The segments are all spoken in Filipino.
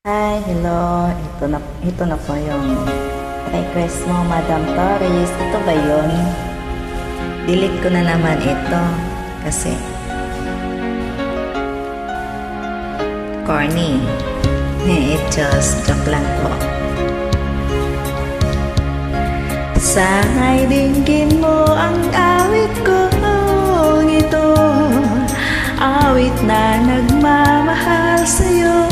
Hi, hello. Ito na po yung request mo, Madam Torres. Ito ba yun? Delete ko na naman ito kasi corny. It just joke lang po. Sana'y dinggin mo ang awit ko ito, awit na nagmamahal sa'yo,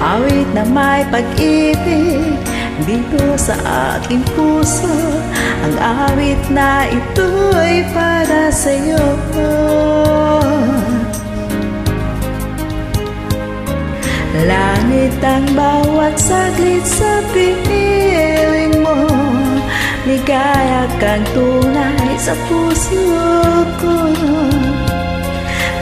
awit na may pag-ibig dito sa aking puso. Ang awit na ito'y para sa'yo. Langit ang bawat saglit sa piling mo, ligaya kang tunay sa puso ko.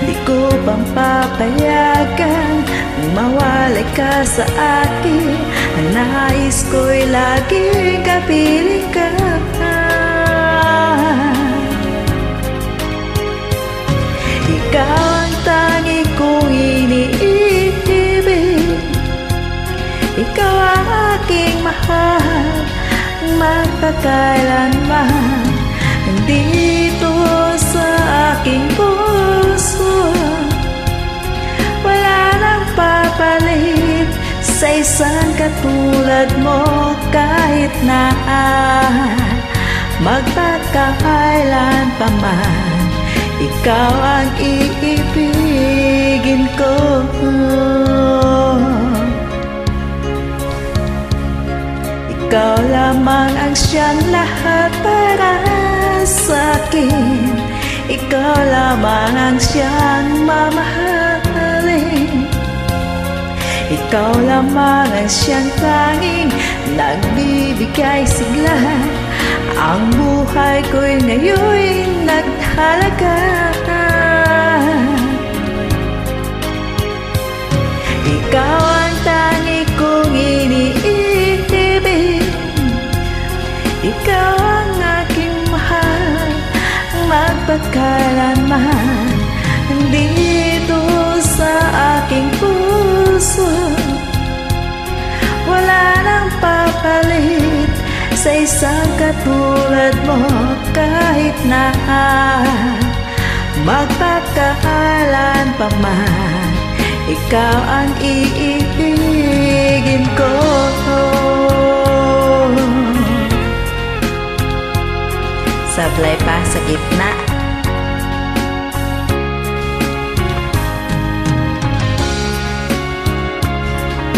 Di ko pang papayagan mawalay ka sa akin. Ang nais ko'y laging kapiling ka. Ikaw ang tangi kong iniibig, ikaw ang aking mahal, magpakailanman. Dito sa aking puso wala nang papalit sa isang katulad mo. Kahit na magpakailan pa man, ikaw ang iibigin ko. Ikaw lamang ang siyang lahat para sa akin. Ikaw lamang ang siyang mamahalin. Ikaw lamang ang siyang tanging nagbibigay sigla. Ang buhay ko'y ngayon'y naghalaga. Ikaw ang tangi kong iniibig, ikaw ang aking mahal, magpakailanman. Dito sa aking puso wala nang papalit sa isang katulad mo. Kahit na magpakailan pa man, ikaw ang iibigin ko. Sablay pa sa gitna.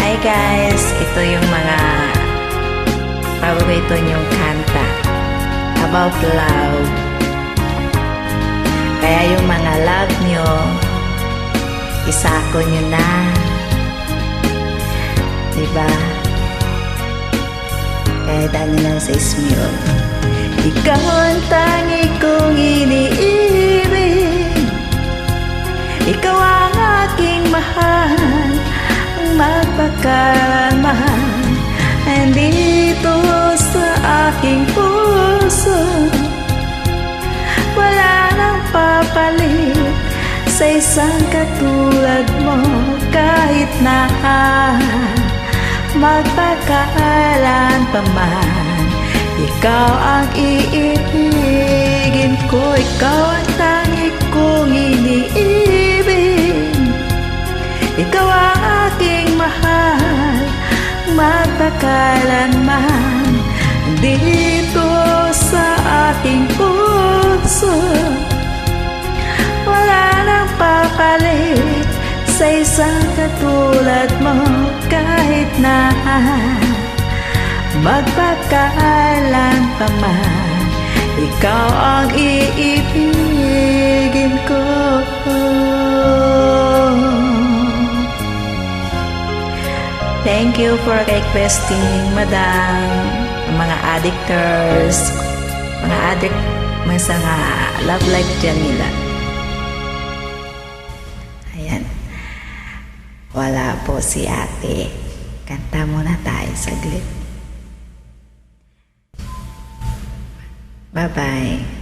Hi guys, ito yung mga paborito niyong kanta about love. Kaya yung mga love nyo, isako nyo na, diba? Kaya dahil lang sa ismil. Ikaw ang tangi kong iniibig, ikaw ang aking mahal, ang magpakailanman. Nandito sa aking puso wala nang papalit sa isang katulad mo. Kahit na magpakailan pa man, ikaw ang iibigin ko. Ikaw ang tangi kong iniibig, ikaw ang aking mahal, magpakailanman. Dito sa aking puso wala nang papalit sa isang katulad mo. Kahit na magpakailan pa man, ikaw ang iibigin ko. Thank you for requesting, madam. Ang mga addictors, mga addict, mga love life dyan nila. Ayan. Wala po si ate. Kanta muna tayo saglit. Bye-bye.